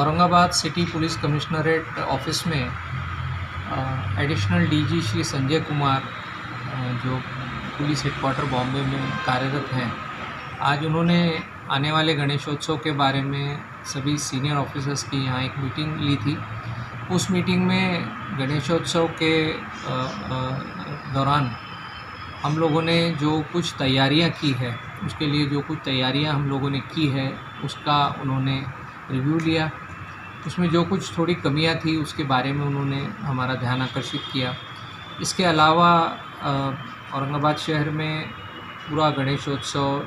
Aurangabad city police commissionerate office में additional DG Shri Sanjay Kumar जो police headquarter Bombay में कार्यरत हैं, आज उन्होंने आने वाले गणेशोत्सव के बारे में सभी सीनियर ऑफिसर्स की यहाँ एक मीटिंग ली थी। उस मीटिंग में गणेशोत्सव के दौरान हम लोगों ने जो कुछ तैयारियां की है, उसके लिए जो कुछ तैयारियां हम लोगों ने की है उसका उन्होंने रिव्यू लिया। उसमें जो कुछ थोड़ी कमियां थी उसके बारे में उन्होंने हमारा ध्यान आकर्षित किया। इसके अलावा औरंगाबाद शहर में पूरा गणेशोत्सव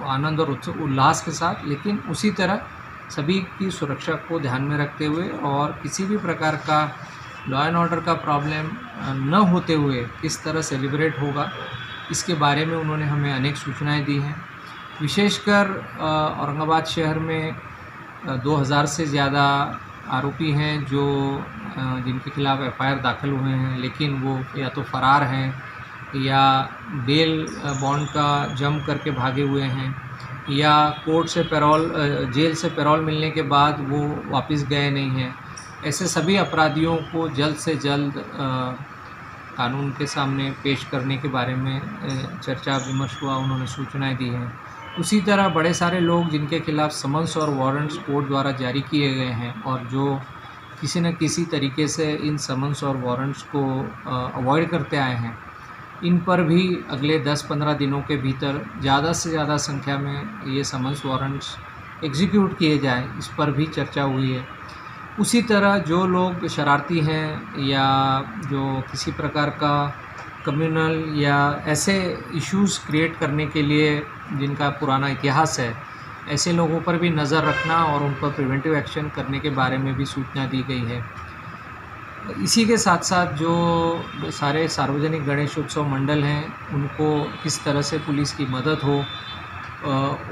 आनंद और उल्लास के साथ, लेकिन उसी तरह सभी की सुरक्षा को ध्यान में रखते हुए और किसी भी प्रकार का लॉ एंड ऑर्डर का प्रॉब्लम न होते हुए किस तरह सेलिब्रेट होगा, इसके बारे में उन्होंने हमें अनेक सूचनाएं दी हैं। विशेषकर औरंगाबाद शहर में 2000 से ज़्यादा आरोपी हैं जो जिनके खिलाफ़ एफआईआर दाखिल हुए हैं, लेकिन वो या तो फ़रार हैं या बेल बॉन्ड का जम करके भागे हुए हैं या कोर्ट से जेल से पैरोल मिलने के बाद वो वापस गए नहीं हैं। ऐसे सभी अपराधियों को जल्द से जल्द कानून के सामने पेश करने के बारे में चर्चा विमर्श हुआ, उन्होंने सूचनाएं दी हैं। उसी तरह बड़े सारे लोग जिनके खिलाफ़ समन्स और वारंट्स कोर्ट द्वारा जारी किए गए हैं और जो किसी न किसी तरीके से इन समन्स और वारंट्स को अवॉइड करते आए हैं, इन पर भी अगले 10-15 दिनों के भीतर ज़्यादा से ज़्यादा संख्या में ये समन्स वारंट्स एग्जीक्यूट किए जाएं, इस पर भी चर्चा हुई है। उसी तरह जो लोग शरारती हैं या जो किसी प्रकार का कम्युनल या ऐसे इश्यूज़ क्रिएट करने के लिए जिनका पुराना इतिहास है, ऐसे लोगों पर भी नज़र रखना और उन पर प्रिवेंटिव एक्शन करने के बारे में भी सूचना दी गई है। इसी के साथ साथ जो सारे सार्वजनिक गणेशोत्सव मंडल हैं, उनको किस तरह से पुलिस की मदद हो,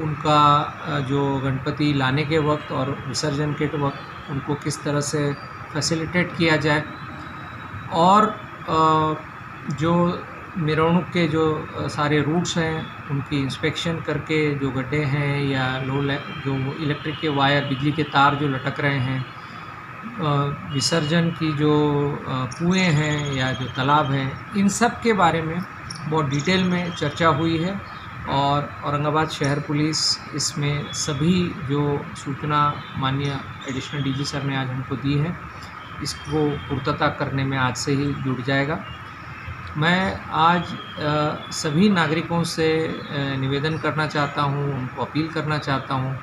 उनका जो गणपति लाने के वक्त और विसर्जन के वक्त उनको किस तरह से फैसिलिटेट किया जाए, और जो मिरवणुक के जो सारे रूट्स हैं उनकी इंस्पेक्शन करके जो गड्ढे हैं या जो इलेक्ट्रिक के वायर, बिजली के तार जो लटक रहे हैं, विसर्जन की जो कुएं हैं या जो तालाब हैं, इन सब के बारे में बहुत डिटेल में चर्चा हुई है। और औरंगाबाद शहर पुलिस इसमें सभी जो सूचना माननीय एडिशनल डीजी सर ने आज हमको दी है, इसको पूर्तता करने में आज से ही जुट जाएगा। मैं आज सभी नागरिकों से निवेदन करना चाहता हूँ, उनको अपील करना चाहता हूँ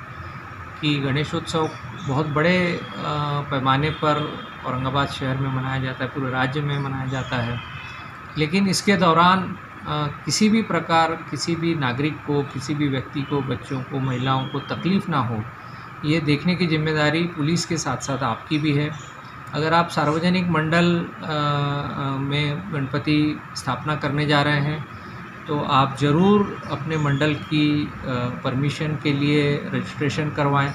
कि गणेशोत्सव बहुत बड़े पैमाने पर औरंगाबाद शहर में मनाया जाता है, पूरे राज्य में मनाया जाता है, लेकिन इसके दौरान किसी भी प्रकार किसी भी नागरिक को, किसी भी व्यक्ति को, बच्चों को, महिलाओं को तकलीफ़ ना हो, ये देखने की जिम्मेदारी पुलिस के साथ साथ आपकी भी है। अगर आप सार्वजनिक मंडल में गणपति स्थापना करने जा रहे हैं तो आप ज़रूर अपने मंडल की परमिशन के लिए रजिस्ट्रेशन करवाएं।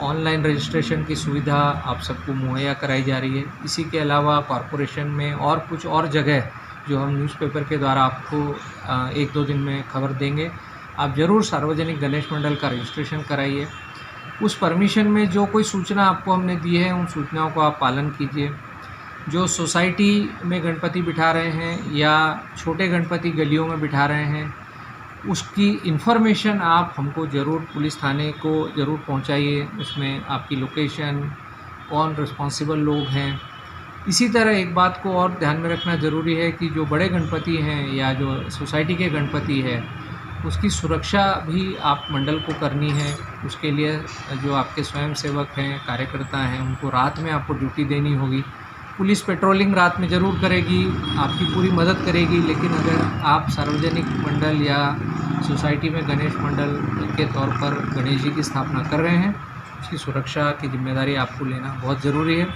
ऑनलाइन रजिस्ट्रेशन की सुविधा आप सबको मुहैया कराई जा रही है। इसी के अलावा कॉरपोरेशन में और कुछ और जगह जो हम न्यूज़पेपर के द्वारा आपको 1-2 दिन में खबर देंगे, आप ज़रूर सार्वजनिक गणेश मंडल का रजिस्ट्रेशन कराइए। उस परमिशन में जो कोई सूचना आपको हमने दी है, उन सूचनाओं को आप पालन कीजिए। जो सोसाइटी में गणपति बिठा रहे हैं या छोटे गणपति गलियों में बिठा रहे हैं, उसकी इन्फॉर्मेशन आप हमको ज़रूर पुलिस थाने को ज़रूर पहुंचाइए। उसमें आपकी लोकेशन, कौन रिस्पॉन्सिबल लोग हैं। इसी तरह एक बात को और ध्यान में रखना ज़रूरी है कि जो बड़े गणपति हैं या जो सोसाइटी के गणपति है, उसकी सुरक्षा भी आप मंडल को करनी है। उसके लिए जो आपके स्वयंसेवक हैं, कार्यकर्ता हैं, उनको रात में आपको ड्यूटी देनी होगी। पुलिस पेट्रोलिंग रात में ज़रूर करेगी, आपकी पूरी मदद करेगी, लेकिन अगर आप सार्वजनिक मंडल या सोसाइटी में गणेश मंडल के तौर पर गणेश जी की स्थापना कर रहे हैं, उसकी सुरक्षा की जिम्मेदारी आपको लेना बहुत ज़रूरी है।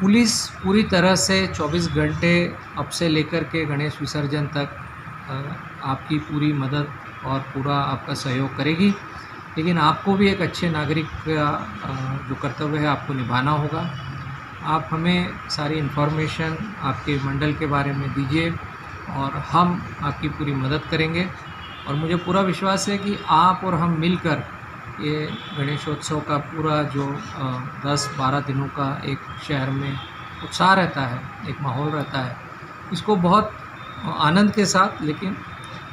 पुलिस पूरी तरह से 24 घंटे अब से लेकर के गणेश विसर्जन तक आपकी पूरी मदद और पूरा आपका सहयोग करेगी, लेकिन आपको भी एक अच्छे नागरिक का जो कर्तव्य है आपको निभाना होगा। आप हमें सारी इन्फॉर्मेशन आपके मंडल के बारे में दीजिए और हम आपकी पूरी मदद करेंगे। और मुझे पूरा विश्वास है कि आप और हम मिलकर ये गणेशोत्सव का पूरा जो 10-12 दिनों का एक शहर में उत्साह रहता है, एक माहौल रहता है, इसको बहुत आनंद के साथ, लेकिन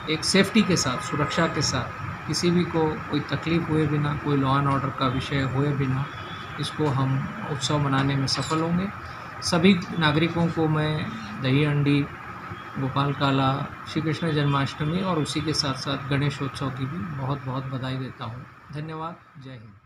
एक सेफ्टी के साथ, सुरक्षा के साथ, किसी भी को कोई तकलीफ़ हुए बिना, कोई लॉ एंड ऑर्डर का विषय हुए बिना इसको हम उत्सव मनाने में सफल होंगे। सभी नागरिकों को मैं दही हांडी, गोपाल काला, श्री कृष्ण जन्माष्टमी और उसी के साथ साथ गणेशोत्सव की भी बहुत बहुत बधाई देता हूँ। धन्यवाद। जय हिंद।